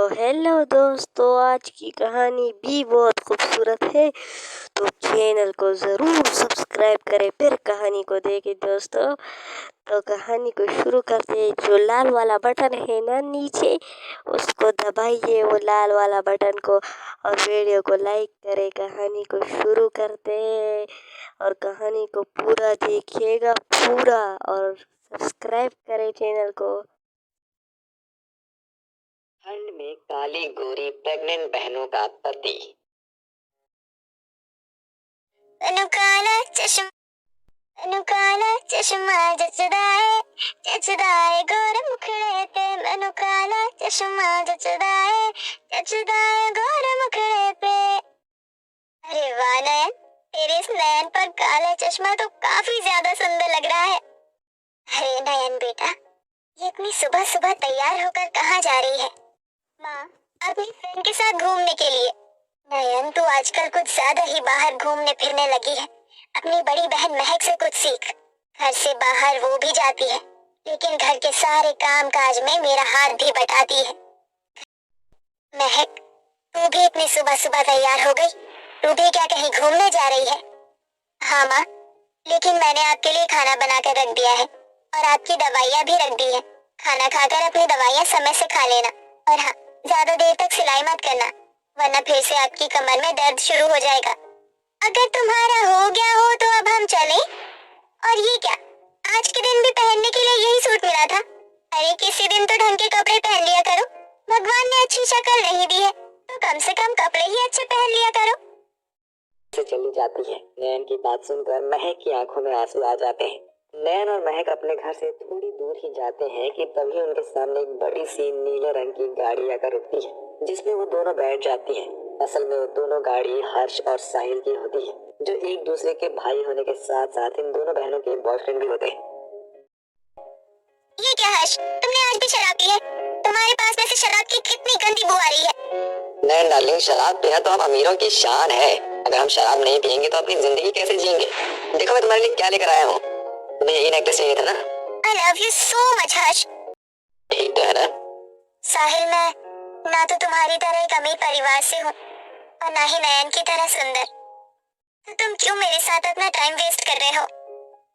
Hello दोस्तों, आज की कहानी भी बहुत खूबसूरत है। तो चैनल को ज़रूर सब्सक्राइब करें, फिर कहानी को देखें दोस्तों। तो कहानी को शुरू करते हैं। जो लाल वाला बटन है ना नीचे, उसको दबाइए, वो लाल वाला बटन को, और वीडियो को लाइक करें। कहानी को शुरू करते हैं और कहानी को पूरा देखिएगा पूरा, और सब्सक्राइब करें चैनल को। ठंड में काली गोरी प्रेग्नेंट बहनों का पति। काला चश्मा जचदाए गोरे मुखड़े पे। मैनू काला चश्मा जचदाए गोरे मुखड़े पे। अरे वाह नयन, तेरे इस नयन पर काला चश्मा तो काफी ज्यादा सुंदर लग रहा है। अरे नयन बेटा, ये इतनी सुबह सुबह तैयार होकर कहाँ जा रही है? माँ, अपनी फ्रेंड के साथ घूमने के लिए। नयन, तू आजकल कुछ ज्यादा ही बाहर घूमने फिरने लगी है। अपनी बड़ी बहन महक से कुछ सीख। घर से बाहर वो भी जाती है, लेकिन घर के सारे काम काज में मेरा हाथ भी बटाती है। महक, तू भी इतनी सुबह सुबह तैयार हो गई? तू भी क्या कहीं घूमने जा रही है? हाँ माँ, लेकिन मैंने आपके लिए खाना बनाकर रख दिया है और आपकी दवाइयाँ भी रख दी है। खाना खाकर अपनी दवाइयाँ समय से खा लेना, और हाँ, ज्यादा देर तक सिलाई मत करना, वरना फिर से आपकी कमर में दर्द शुरू हो जाएगा। अगर तुम्हारा हो गया हो तो अब हम चलें। और ये क्या, आज के दिन भी पहनने के लिए यही सूट मिला था? अरे किसी दिन तो ढंग के कपड़े पहन लिया करो। भगवान ने अच्छी शक्ल नहीं दी है तो कम से कम कपड़े ही अच्छे पहन लिया करो। से चली जाती है। नयन की बात सुनकर महक की आंखों में आंसू आ जाते हैं। नयन और महक अपने घर से थोड़ी दूर ही जाते हैं कि तभी उनके सामने एक बड़ी सी नीले रंग की गाड़ी आकर रुकती है, जिसमें वो दोनों बैठ जाती हैं। असल में वो दोनों गाड़ी हर्ष और साहिल की होती है, जो एक दूसरे के भाई होने के साथ साथ इन दोनों बहनों के बॉयफ्रेंड भी होते हैं। ये क्या हर्ष, तुमने आज भी शराब पी है? तुम्हारे पास में से शराब की कितनी गंदी बू आ रही है। नयन डार्लिंग, शराब पीना तो हम अमीरों की शान है। अगर हम शराब नहीं पियेंगे तो अपनी जिंदगी कैसे जिएंगे? देखो मैं तुम्हारे लिए क्या लेकर आया हूँ। तुम्हें यही नेकलेस चाहिए था ना? I love you so much हर्ष। ठीक तो है ना? साहिल, मैं ना तो तुम्हारी तरह एक अमीर परिवार से हूँ और ना ही नयन की तरह सुंदर, तो तुम क्यों मेरे साथ अपना टाइम वेस्ट कर रहे हो?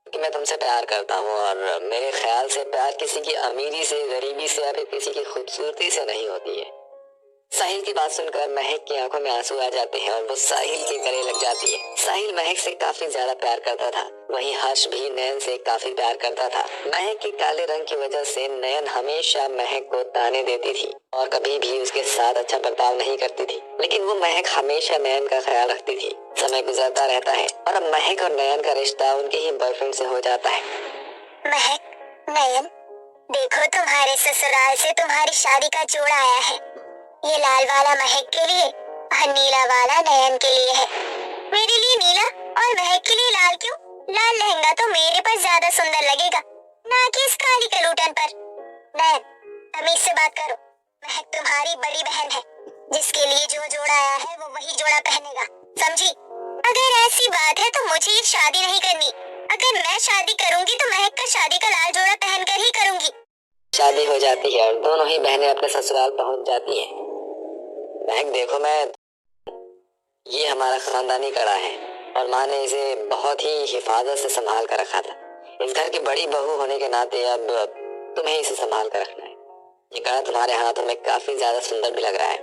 कि मैं तुमसे प्यार करता हूँ, और मेरे ख्याल से प्यार किसी की अमीरी से, गरीबी से, या फिर किसी की खूबसूरती से नहीं होती है। साहिल की बात सुनकर महक की आंखों में आंसू आ जाते हैं और वो साहिल के गले लग जाती है। साहिल महक से काफी ज्यादा प्यार करता था, वहीं हर्ष भी नयन से काफी प्यार करता था। महक के काले रंग की वजह से नयन हमेशा महक को ताने देती थी और कभी भी उसके साथ अच्छा बर्ताव नहीं करती थी, लेकिन वो महक हमेशा नयन का ख्याल रखती थी। समय गुजरता रहता है और अब महक और नयन का रिश्ता उनके ही बॉयफ्रेंड से हो जाता है। महक, नयन, देखो तुम्हारे ससुराल से तुम्हारी शादी का जोड़ा आया है। ये लाल वाला महक के लिए और नीला वाला नयन के लिए है। मेरे लिए नीला और महक के लिए लाल क्यों? लाल लहंगा तो मेरे पर ज्यादा सुंदर लगेगा, ना कि इस काली कलूटन पर। नयन, तमीज से बात करो। महक तुम्हारी बड़ी बहन है, जिसके लिए जो जोड़ा आया है वो वही जोड़ा पहनेगा, समझी? अगर ऐसी बात है तो मुझे ये शादी नहीं करनी। अगर मैं शादी करूंगी तो महक का शादी का लाल जोड़ा पहनकर ही करूंगी। शादी हो जाती है और दोनों ही बहनें अपने ससुराल पहुंच जाती हैं। महक देखो, ये हमारा खानदानी कड़ा है और माँ ने इसे बहुत ही हिफाजत से संभाल कर रखा था। इस घर की बड़ी बहू होने के नाते अब तुम्हें इसे संभाल कर रखना है। ये कड़ा तुम्हारे हाथों में काफी ज्यादा सुंदर भी लग रहा है।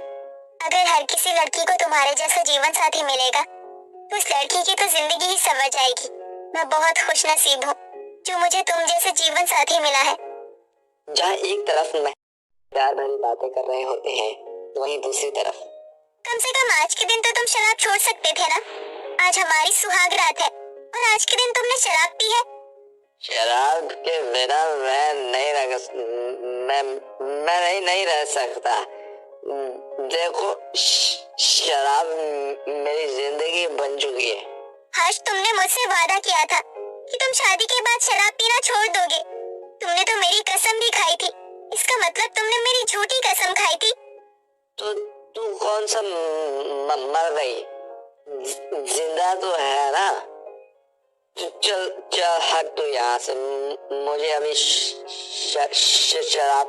अगर हर किसी लड़की को तुम्हारे जैसा जीवन साथी मिलेगा तो उस लड़की की तो जिंदगी ही संवर जाएगी। मैं बहुत खुश नसीब हूँ जो मुझे तुम जैसे जीवन साथी मिला है। जहाँ एक तरफ प्यार भरी बातें कर रहे होते हैं, तो वहीं दूसरी तरफ कम से कम आज के दिन तो तुम शराब छोड़ सकते थे ना। आज हमारी सुहाग रात है और आज के दिन तुमने शराब पी है। शराब के बिना मैं नहीं रह सकता। देखो, शराब मेरी जिंदगी बन चुकी है। हर्ष, तुमने मुझसे वादा किया था कि तुम शादी के बाद शराब पीना छोड़ दोगे। तुमने तो मेरी कसम भी खाई थी। इसका मतलब तुमने मेरी झूठी कसम खाई थी। तो तू कौन सा मर गई? जिंदा तो है ना? चल हट तू यहाँ से। मुझे अभी शराब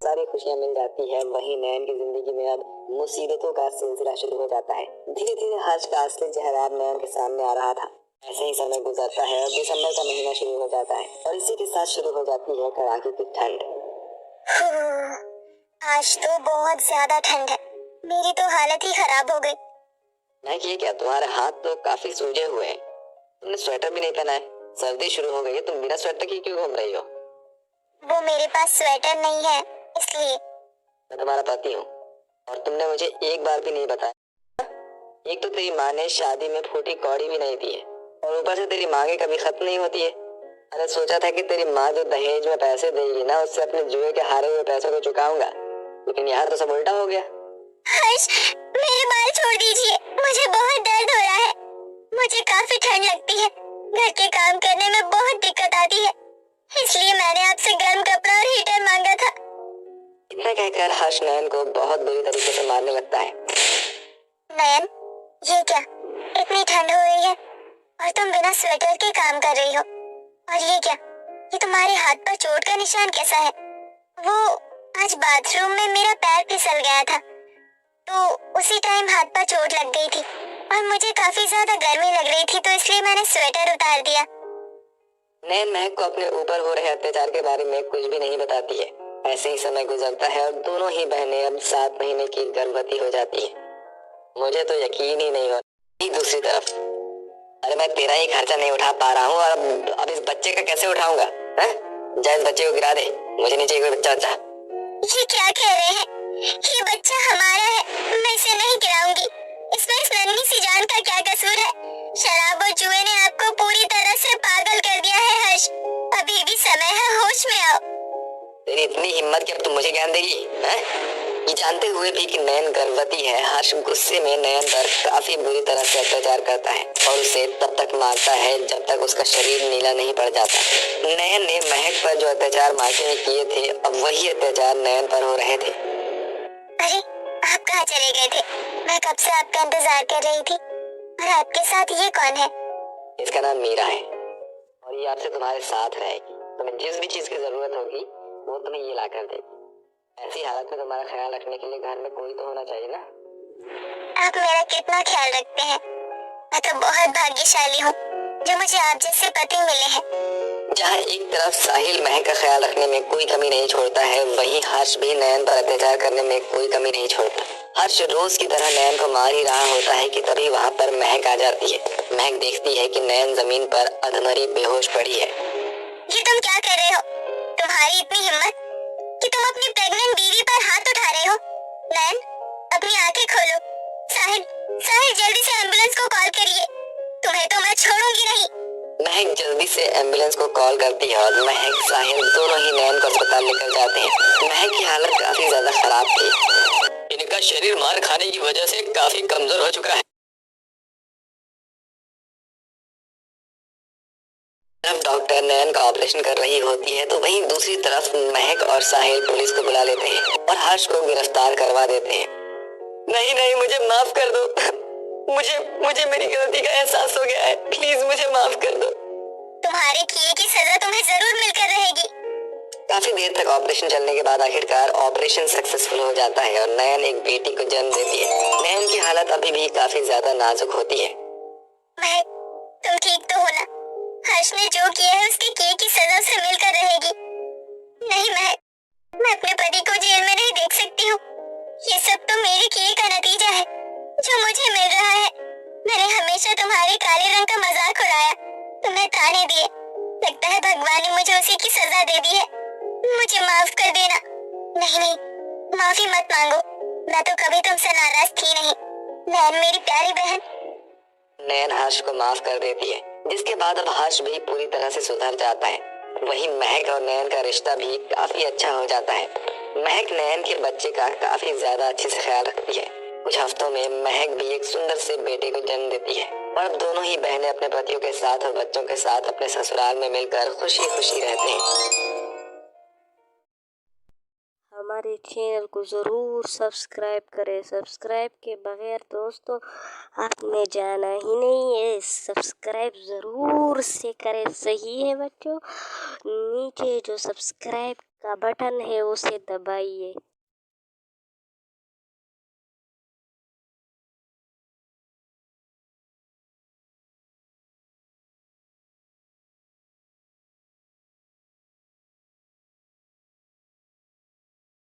सारी खुशियां मिल जाती है, वहीं नयन की जिंदगी में अब मुसीबतों का सिलसिला शुरू हो जाता है। धीरे धीरे हर्ष का असली चेहरा नयन के सामने आ रहा था। ऐसे ही समय गुजरता है और दिसंबर का महीना शुरू हो जाता है और इसी के साथ शुरू हो जाती है कड़ाके की ठंड। आज तो बहुत ज्यादा ठंड है, मेरी तो हालत ही खराब हो गई। मैं ये क्या, तुम्हारे हाथ तो काफी सूजे हुए हैं, तुमने स्वेटर भी नहीं पहना है, सर्दी शुरू हो गई है, तुम बिना स्वेटर की क्यों घूम रही हो? वो मेरे पास स्वेटर नहीं है इसलिए। मैं तुम्हारा पति हूँ और तुमने मुझे एक बार भी नहीं बताया। एक तो तेरी माँ ने शादी में फूटी कौड़ी भी नहीं दी है और ऊपर से तेरी मांगे कभी खत्म नहीं होती है। मैंने सोचा था कि तेरी माँ जो दहेज में पैसे देगी ना, उससे अपने जुए के हारे हुए पैसों को चुकाऊंगा, लेकिन यहाँ तो सब उल्टा हो गया। हर्ष, मेरे बाल छोड़ दीजिए, मुझे बहुत दर्द हो रहा है। मुझे काफी ठंड लगती है, घर के काम करने में बहुत दिक्कत आती है, इसलिए मैंने आपसे गर्म कपड़ा और हीटर मांगा था। इतना कहकर हर्ष नयन को बहुत बुरी तरीके से मारने लगता है। नयन, ये क्या, इतनी ठंड हो रही है और तुम बिना स्वेटर के काम कर रही हो। और ये क्या, ये तुम्हारे हाथ पर चोट का निशान कैसा है? वो आज बाथरूम में मेरा पैर फिसल गया था, तो उसी टाइम हाथ पर चोट लग गई थी और मुझे काफी ज्यादा गर्मी लग रही थी, तो इसलिए मैंने स्वेटर उतार दिया। नयन महक को अपने ऊपर हो रहे अत्याचार के बारे में कुछ भी नहीं बताती है। ऐसे ही समय गुजरता है और दोनों ही बहनें अब 7 महीने की गर्भवती हो जाती है। मुझे तो यकीन ही नहीं हो रहा। दूसरी तरफ, अरे मैं तेरा ही खर्चा नहीं उठा पा रहा हूँ और अब इस बच्चे का कैसे उठाऊंगा? जा इस बच्चे को गिरा दे, मुझे नीचे कोई बच्चा अच्छा। ये क्या कह रहे हैं? ये बच्चा हमारा है, मैं इसे नहीं गिराऊंगी। इसमें इस नन्ही सी जान का क्या कसूर है? शराब और जुए ने आपको पूरी तरह से पागल कर दिया है हर्ष। अभी भी समय है, होश में आओ। तेरी इतनी हिम्मत कि अब तुम मुझे ज्ञान देगी? ये जानते हुए भी कि नयन गर्भवती है, हर्ष गुस्से में नयन पर काफी बुरी तरह से अत्याचार करता है और उसे तब तक मारता है जब तक उसका शरीर नीला नहीं पड़ जाता। नयन ने महक पर जो अत्याचार मायके में किए थे, अब वही अत्याचार नयन पर हो रहे थे। अरे, आप कहाँ चले गए थे? मैं कब से आपका इंतजार कर रही थी। और आपके साथ ये कौन है? इसका नाम मीरा है और ये आपसे तुम्हारे साथ रहेगी। तुम्हें जिस भी चीज की जरूरत होगी वो तुम्हें ये ला कर देगी। ऐसी हालत में तुम्हारा ख्याल रखने के लिए घर में कोई तो होना चाहिए ना। आप मेरा कितना ख्याल रखते हैं। मैं तो बहुत भाग्यशाली हूँ जो मुझे आप जैसे पति मिले हैं। जहाँ एक तरफ साहिल महक का ख्याल रखने में कोई कमी नहीं छोड़ता है, वहीं हर्ष भी नयन पर अत्याचार करने में कोई कमी नहीं छोड़ता। हर्ष रोज की तरह नयन को मार ही रहा होता है कि तभी वहाँ पर महक आ जाती है। महक देखती है कि नयन जमीन पर अधमरी बेहोश पड़ी है। ये तुम क्या कर रहे हो? तुम्हारी इतनी हिम्मत कि तुम अपनी प्रेग्नेंट बीवी पर हाथ उठा रहे हो? नयन, अपनी आंखें खोलो। साहिल, साहिल जल्दी से एम्बुलेंस को कॉल करिए। तुम्हें तो मैं छोड़ूंगी नहीं। महक जल्दी से एम्बुलेंस को कॉल करती है और महक साहिल दोनों ही नयन को अस्पताल लेकर जाते हैं। महक की हालत काफी ज्यादा खराब थी। इनका शरीर मार खाने की वजह से काफी कमजोर हो चुका है। जब डॉक्टर नयन का ऑपरेशन कर रही होती है तो वहीं दूसरी तरफ महक और साहिल पुलिस को बुला लेते हैं और हर्ष को गिरफ्तार करवा देते हैं। नहीं नहीं, मुझे माफ कर दो। मुझे मेरी गलती का एहसास हो गया है, प्लीज मुझे माफ कर दो। तुम्हारे किए की सजा तुम्हें जरूर मिलकर रहेगी। काफी देर तक ऑपरेशन चलने के बाद आखिरकार ऑपरेशन सक्सेसफुल हो जाता है और नयन एक बेटी को जन्म देती है। नयन की हालत अभी भी काफी ज्यादा नाजुक होती है। महक, तुम ठीक तो हो ना? हर्ष ने जो किया है उसके किए की सजा उसे मिलकर रहेगी। नहीं महक, मैं अपने पति को जेल में नहीं देख सकती हूँ। ये सब तो मेरे किए का नतीजा है जो मुझे मिल रहा है। मैंने हमेशा तुम्हारे काले रंग का मजाक उड़ाया, तुम्हें ताने दिए। लगता है भगवान ने मुझे उसी की सजा दे दी है। मुझे माफ कर देना। नहीं नहीं, माफी मत मांगो, मैं तो कभी तुमसे नाराज थी नहीं। नयन मेरी प्यारी बहन। नयन हर्ष को माफ कर देती है, जिसके बाद अब हर्ष भी पूरी तरह से सुधर जाता है। वहीं महक और नयन का रिश्ता भी काफी अच्छा हो जाता है। महक नयन के बच्चे का काफी ज्यादा अच्छे से ख्याल रखती है। कुछ हफ्तों में महक भी एक सुंदर से बेटे को जन्म देती है और अब दोनों ही बहनें अपने पतियों के साथ और बच्चों के साथ अपने ससुराल में मिलकर खुशी खुशी रहते हैं। हमारे चैनल को ज़रूर सब्सक्राइब करें। सब्सक्राइब के बगैर दोस्तों आपने जाना ही नहीं है। सब्सक्राइब ज़रूर से करें, सही है बच्चों? नीचे जो सब्सक्राइब का बटन है उसे दबाइए।